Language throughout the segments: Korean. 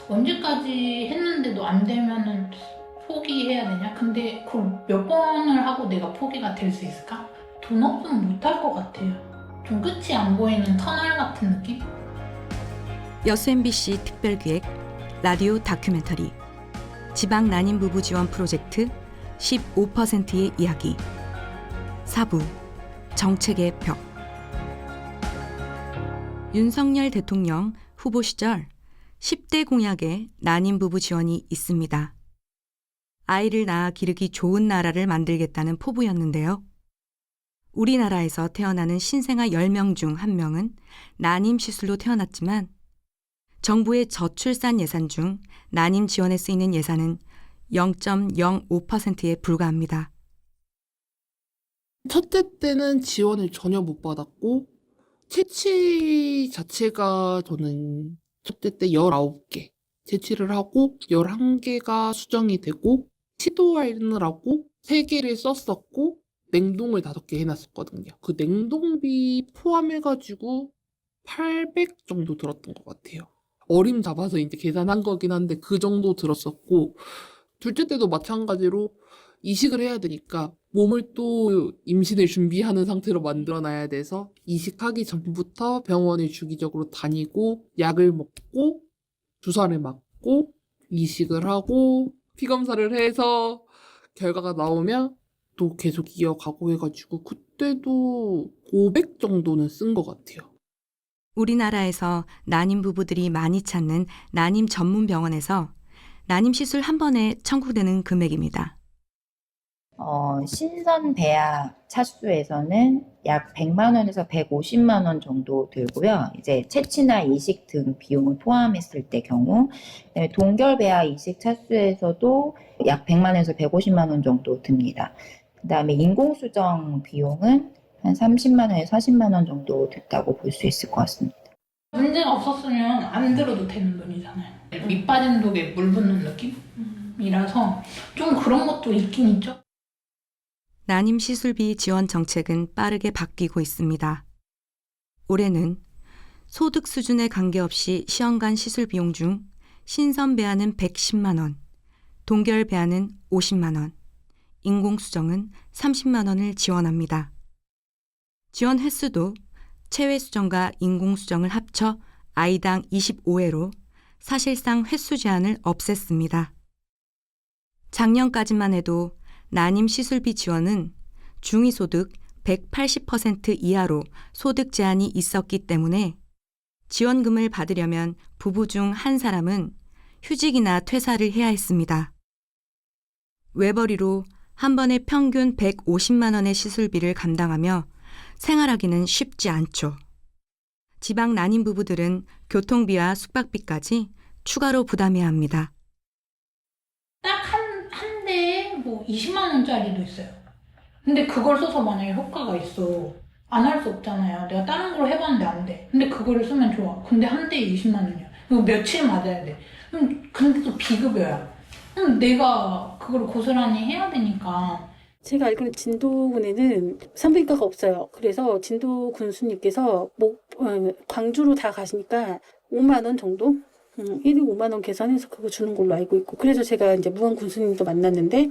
언제까지 했는데도 안 되면은 포기해야 되냐? 근데 그걸 몇 번을 하고 내가 포기가 될 수 있을까? 돈 없으면 못할 것 같아요. 좀 끝이 안 보이는 터널 같은 느낌? 여수 MBC 특별기획 라디오 다큐멘터리 지방 난임 부부 지원 프로젝트 15%의 이야기 4부 정책의 벽. 윤석열 대통령 후보 시절 10대 공약에 난임 부부 지원이 있습니다. 아이를 낳아 기르기 좋은 나라를 만들겠다는 포부였는데요. 우리나라에서 태어나는 신생아 10명 중 1명은 난임 시술로 태어났지만 정부의 저출산 예산 중 난임 지원에 쓰이는 예산은 0.05%에 불과합니다. 첫째 때는 지원을 전혀 못 받았고 채취 자체가 저는 첫째 때 19개 채취를 하고 11개가 수정이 되고 시도하느라고 3개를 썼었고 냉동을 5개 해놨었거든요. 그 냉동비 포함해가지고 800 정도 들었던 것 같아요. 어림 잡아서 이제 계산한 거긴 한데 그 정도 들었었고 둘째 때도 마찬가지로 이식을 해야 되니까 몸을 또 임신을 준비하는 상태로 만들어놔야 돼서 이식하기 전부터 병원에 주기적으로 다니고 약을 먹고 주사를 맞고 이식을 하고 피검사를 해서 결과가 나오면 또 계속 이어가고 해가지고 그때도 500 정도는 쓴 것 같아요. 우리나라에서 난임 부부들이 많이 찾는 난임 전문 병원에서 난임 시술 한 번에 청구되는 금액입니다. 신선 배아 차수에서는 약 100만 원에서 150만 원 정도 들고요. 이제 채취나 이식 등 비용을 포함했을 때 경우, 그다음에 동결 배아 이식 차수에서도 약 100만 원에서 150만 원 정도 듭니다. 그다음에 인공수정 비용은 한 30만 원에서 40만 원 정도 됐다고 볼 수 있을 것 같습니다. 문제가 없었으면 안 들어도 되는 돈이잖아요. 밑 빠진 독에 물 붓는 느낌이라서 좀 그런 것도 있긴 있죠. 난임 시술비 지원 정책은 빠르게 바뀌고 있습니다. 올해는 소득 수준에 관계없이 시험관 시술 비용 중 신선 배아는 110만 원, 동결 배아는 50만 원, 인공수정은 30만 원을 지원합니다. 지원 횟수도 체외 수정과 인공수정을 합쳐 아이당 25회로 사실상 횟수 제한을 없앴습니다. 작년까지만 해도 난임 시술비 지원은 중위소득 180% 이하로 소득 제한이 있었기 때문에 지원금을 받으려면 부부 중 한 사람은 휴직이나 퇴사를 해야 했습니다. 외벌이로 한 번에 평균 150만 원의 시술비를 감당하며 생활하기는 쉽지 않죠. 지방 난임 부부들은 교통비와 숙박비까지 추가로 부담해야 합니다. 딱 한 대에 뭐 20만 원짜리도 있어요. 근데 그걸 써서 만약에 효과가 있어. 안 할 수 없잖아요. 내가 다른 걸 해봤는데 안 돼. 근데 그거를 쓰면 좋아. 근데 한 대에 20만 원이야. 이거 며칠 맞아야 돼. 근데 또 비급여야. 내가 그걸 고스란히 해야 되니까. 제가 알기로는 진도군에는 산부인과가 없어요. 그래서 진도 군수님께서 광주로 다 가시니까 5만 원 정도? 1일 5만 원 계산해서 그거 주는 걸로 알고 있고. 그래서 제가 이제 무한 군수님도 만났는데,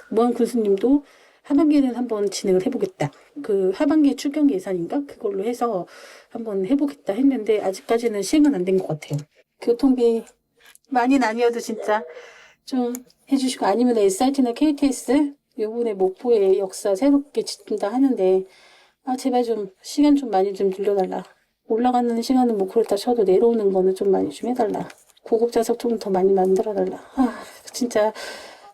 무한 군수님도 하반기에는 한번 진행을 해보겠다. 그 하반기 추경 예산인가? 그걸로 해서 한번 해보겠다 했는데, 아직까지는 시행은 안 된 것 같아요. 교통비 많이 아니어도 진짜 좀 해주시고, 아니면 SRT나 KTX, 요번에 목포의 역사 새롭게 짓는다 하는데, 제발 좀 시간 좀 많이 좀 늘려달라. 올라가는 시간은 뭐 그렇다 쳐도 내려오는 거는 좀 많이 좀 해달라. 고급좌석 좀 더 많이 만들어달라. 진짜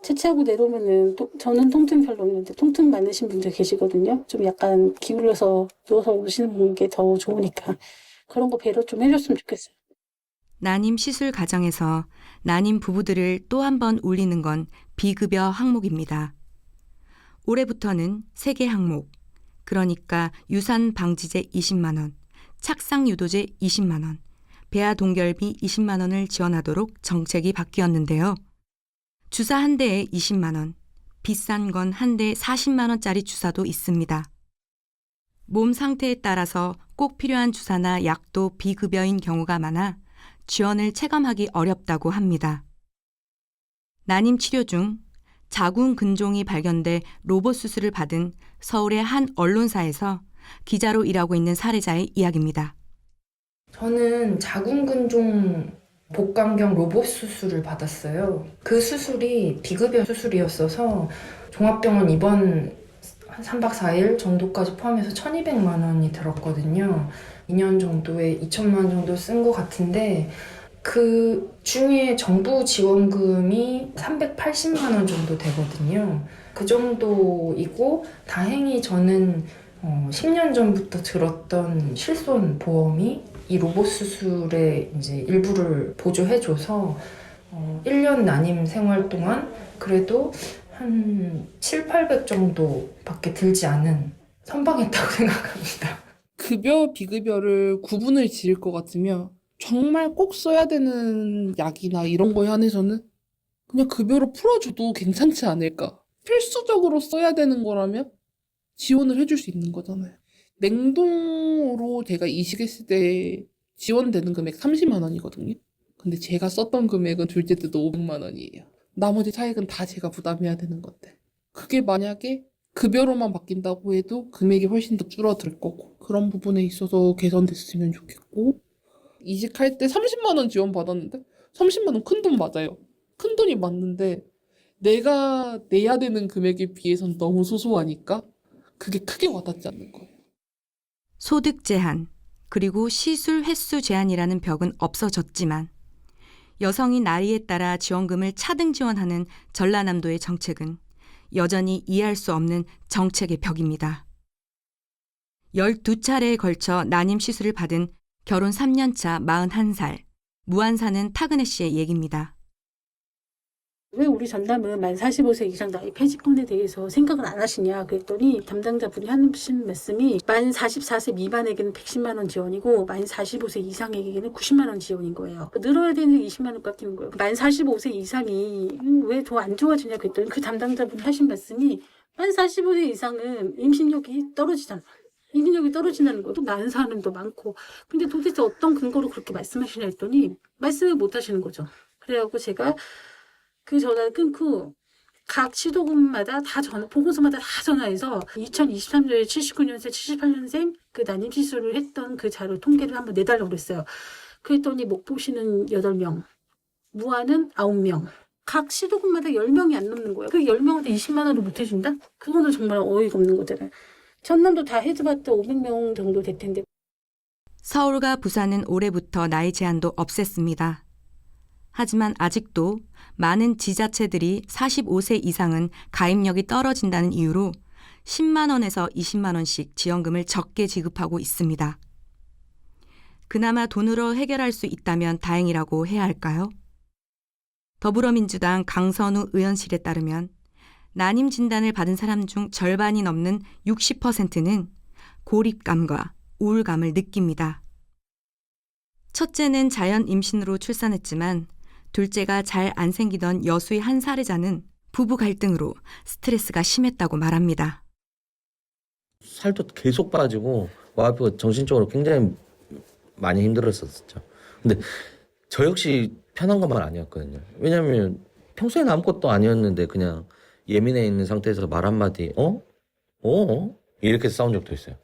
채취하고 내려오면은 저는 통증이 별로 없는데 통증 많으신 분들 계시거든요. 좀 약간 기울여서 누워서 오시는 게 더 좋으니까 그런 거 배려 좀 해줬으면 좋겠어요. 난임 시술 과정에서 난임 부부들을 또 한 번 울리는 건 비급여 항목입니다. 올해부터는 3개 항목, 그러니까 유산 방지제 20만 원, 착상 유도제 20만 원, 배아 동결비 20만 원을 지원하도록 정책이 바뀌었는데요. 주사 한 대에 20만 원, 비싼 건 한 대에 40만 원짜리 주사도 있습니다. 몸 상태에 따라서 꼭 필요한 주사나 약도 비급여인 경우가 많아 지원을 체감하기 어렵다고 합니다. 난임 치료 중 자궁 근종이 발견돼 로봇 수술을 받은 서울의 한 언론사에서 기자로 일하고 있는 사례자의 이야기입니다. 저는 자궁근종 복강경 로봇 수술을 받았어요. 그 수술이 비급여 수술이었어서 종합병원 입원 한 3박 4일 정도까지 포함해서 1,200만 원이 들었거든요. 2년 정도에 2천만 원 정도 쓴 것 같은데 그 중에 정부 지원금이 380만 원 정도 되거든요. 그 정도이고 다행히 저는 10년 전부터 들었던 실손 보험이 이 로봇 수술의 이제 일부를 보조해줘서 1년 난임 생활 동안 그래도 한 700~800 정도밖에 들지 않은 선방했다고 생각합니다. 급여, 비급여를 구분을 지을 것 같으면 정말 꼭 써야 되는 약이나 이런 거에 한해서는 그냥 급여로 풀어줘도 괜찮지 않을까. 필수적으로 써야 되는 거라면 지원을 해줄 수 있는 거잖아요. 냉동으로 제가 이식했을 때 지원되는 금액 30만 원이거든요. 근데 제가 썼던 금액은 둘째 때도 500만 원이에요. 나머지 차액은 다 제가 부담해야 되는 건데. 그게 만약에 급여로만 바뀐다고 해도 금액이 훨씬 더 줄어들 거고 그런 부분에 있어서 개선됐으면 좋겠고 이직할 때 30만 원 지원 받았는데 30만 원 큰 돈 맞아요. 큰 돈이 맞는데 내가 내야 되는 금액에 비해서는 너무 소소하니까 그게 크게 와닿지 않는 거예요. 소득 제한, 그리고 시술 횟수 제한이라는 벽은 없어졌지만 여성이 나이에 따라 지원금을 차등 지원하는 전라남도의 정책은 여전히 이해할 수 없는 정책의 벽입니다. 12차례에 걸쳐 난임 시술을 받은 결혼 3년차 41살, 무안 사는 타그네 씨의 얘기입니다. 왜 우리 전남은 만 45세 이상 나이 폐지권에 대해서 생각을 안 하시냐 그랬더니 담당자분이 하신 말씀이 만 44세 미만에게는 110만 원 지원이고 만 45세 이상에게는 90만 원 지원인 거예요. 늘어야 되는 20만 원 깎이는 거예요. 만 45세 이상이 왜 더 안 좋아지냐 그랬더니 그 담당자분이 하신 말씀이 만 45세 이상은 임신력이 떨어지잖아. 임신력이 떨어진다는 것도 낳은 사람도 많고 근데 도대체 어떤 근거로 그렇게 말씀하시냐 했더니 말씀을 못 하시는 거죠. 그래갖고 제가 그 전화를 끊고 각 시도군마다 보건소마다 다 전화해서 2023년에 79년생, 78년생 그 난임 시술을 했던 그 자료 통계를 한번 내달라고 그랬어요. 그랬더니 목포시는 8명, 무안은 9명. 각 시도군마다 10명이 안 넘는 거예요. 그 10명한테 20만 원을 못 해준다? 그거는 정말 어이가 없는 거잖아요. 전남도 다 해줘봤자 500명 정도 될 텐데. 서울과 부산은 올해부터 나이 제한도 없앴습니다. 하지만 아직도 많은 지자체들이 45세 이상은 가입력이 떨어진다는 이유로 10만 원에서 20만 원씩 지원금을 적게 지급하고 있습니다. 그나마 돈으로 해결할 수 있다면 다행이라고 해야 할까요? 더불어민주당 강선우 의원실에 따르면 난임 진단을 받은 사람 중 절반이 넘는 60%는 고립감과 우울감을 느낍니다. 첫째는 자연 임신으로 출산했지만 둘째가 잘 안 생기던 여수의 한 사례자는 부부 갈등으로 스트레스가 심했다고 말합니다. 살도 계속 빠지고 와이프가 정신적으로 굉장히 많이 힘들었었죠. 근데 저 역시 편한 것만 아니었거든요. 왜냐면 평소에는 아무것도 아니었는데 그냥 예민해 있는 상태에서 말 한마디 이렇게 싸운 적도 있어요.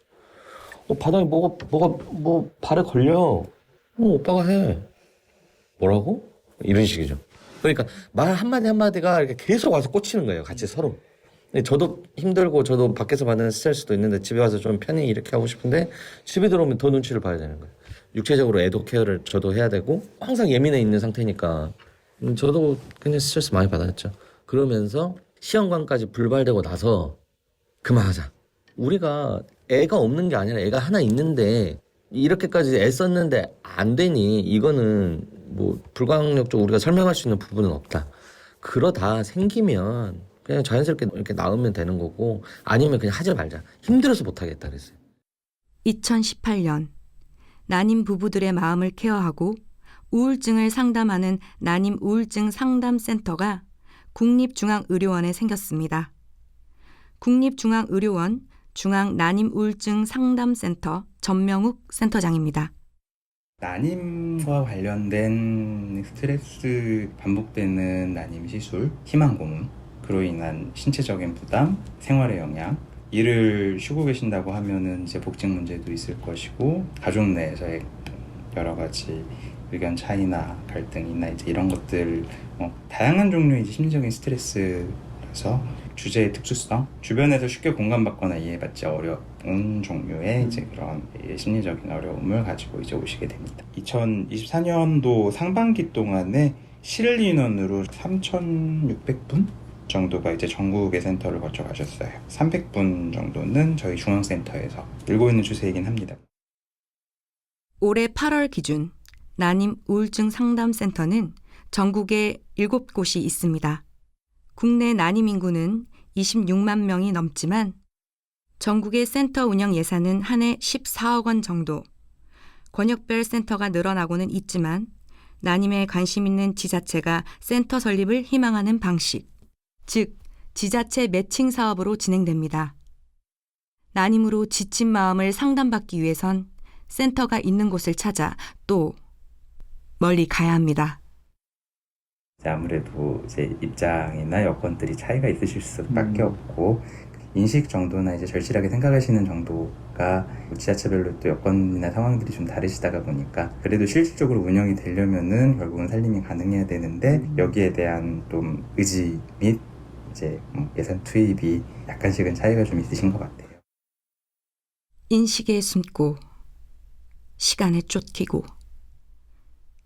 바닥에 뭐가 발에 걸려. 오빠가 해. 뭐라고? 이런 식이죠. 그러니까 말 한마디가 이렇게 계속 와서 꽂히는 거예요. 같이 서로. 근데 저도 힘들고 저도 밖에서 받는 스트레스도 있는데 집에 와서 좀 편히 이렇게 하고 싶은데 집에 들어오면 더 눈치를 봐야 되는 거예요. 육체적으로 애도 케어를 저도 해야 되고 항상 예민해 있는 상태니까 저도 굉장히 스트레스 많이 받았죠. 그러면서 시험관까지 불발되고 나서 그만하자. 우리가 애가 없는 게 아니라 애가 하나 있는데 이렇게까지 애썼는데 안 되니 이거는 뭐 불가항력적으로 우리가 설명할 수 있는 부분은 없다. 그러다 생기면 그냥 자연스럽게 이렇게 낳으면 되는 거고 아니면 그냥 하지 말자. 힘들어서 못하겠다 그랬어요. 2018년 난임 부부들의 마음을 케어하고 우울증을 상담하는 난임 우울증 상담센터가 국립중앙의료원에 생겼습니다. 국립중앙의료원 중앙난임우울증 상담센터 전명욱 센터장입니다. 난임과 관련된 스트레스, 반복되는 난임 시술, 희망 고문, 그로 인한 신체적인 부담, 생활의 영향, 일을 쉬고 계신다고 하면은 이제 복직 문제도 있을 것이고, 가족 내에서의 여러 가지 의견 차이나 갈등이나 이제 이런 것들, 다양한 종류의 이제 심리적인 스트레스라서 주제의 특수성, 주변에서 쉽게 공감받거나 이해받지 어려운 종류의 이제 그런 심리적인 어려움을 가지고 이제 오시게 됩니다. 2024년도 상반기 동안에 실일 인원으로 3,600분 정도가 이제 전국의 센터를 거쳐 가셨어요. 300분 정도는 저희 중앙센터에서 늘고 있는 추세이긴 합니다. 올해 8월 기준 난임 우울증 상담센터는 전국에 7곳이 있습니다. 국내 난임 인구는 26만 명이 넘지만 전국의 센터 운영 예산은 한 해 14억 원 정도. 권역별 센터가 늘어나고는 있지만 난임에 관심 있는 지자체가 센터 설립을 희망하는 방식, 즉 지자체 매칭 사업으로 진행됩니다. 난임으로 지친 마음을 상담받기 위해선 센터가 있는 곳을 찾아 또 멀리 가야 합니다. 아무래도 이제 입장이나 여건들이 차이가 있으실 수밖에 없고, 인식 정도나 이제 절실하게 생각하시는 정도가 지자체별로 또 여건이나 상황들이 좀 다르시다가 보니까 그래도 실질적으로 운영이 되려면은 결국은 살림이 가능해야 되는데, 여기에 대한 좀 의지 및 이제 예산 투입이 약간씩은 차이가 좀 있으신 것 같아요. 인식에 숨고 시간에 쫓기고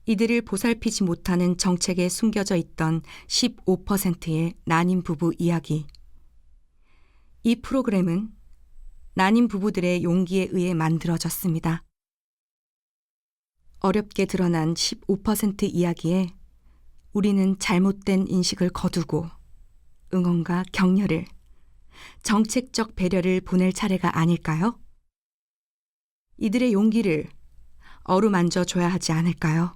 이들을 보살피지 못하는 정책에 숨겨져 있던 15%의 난임 부부 이야기. 이 프로그램은 난임 부부들의 용기에 의해 만들어졌습니다. 어렵게 드러난 15% 이야기에 우리는 잘못된 인식을 거두고 응원과 격려를, 정책적 배려를 보낼 차례가 아닐까요? 이들의 용기를 어루만져 줘야 하지 않을까요?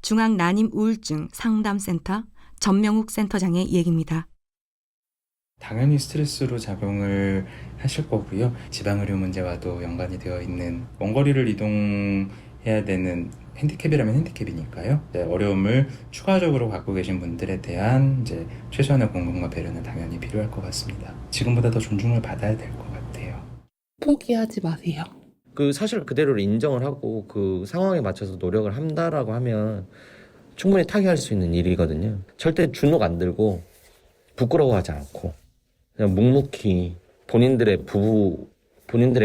중앙난임우울증 상담센터 전명욱 센터장의 얘기입니다. 당연히 스트레스로 작용을 하실 거고요. 지방의료 문제와도 연관이 되어 있는, 원거리를 이동해야 되는 핸디캡이라면 핸디캡이니까요. 어려움을 추가적으로 갖고 계신 분들에 대한 이제 최소한의 공감과 배려는 당연히 필요할 것 같습니다. 지금보다 더 존중을 받아야 될 것 같아요. 포기하지 마세요. 그 사실 그대로를 인정을 하고 그 상황에 맞춰서 노력을 한다라고 하면 충분히 타개할 수 있는 일이거든요. 절대 주눅 안 들고 부끄러워하지 않고 그냥 묵묵히 본인들의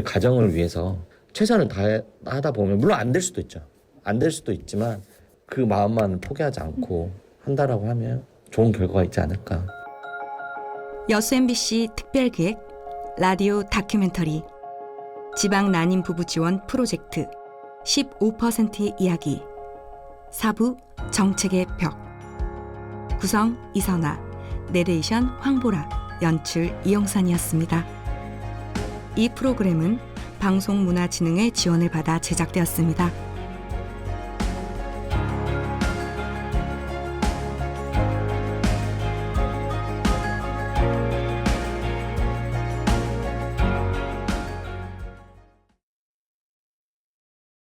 가정을 위해서 최선을 다하다 보면, 물론 안 될 수도 있죠. 안 될 수도 있지만 그 마음만 포기하지 않고 한다라고 하면 좋은 결과가 있지 않을까. 여수 MBC 특별기획 라디오 다큐멘터리 지방 난임 부부 지원 프로젝트 15%의 이야기 4부 정책의 벽. 구성 이선아, 내레이션 황보라, 연출 이영선이었습니다. 이 프로그램은 방송문화진흥의 지원을 받아 제작되었습니다.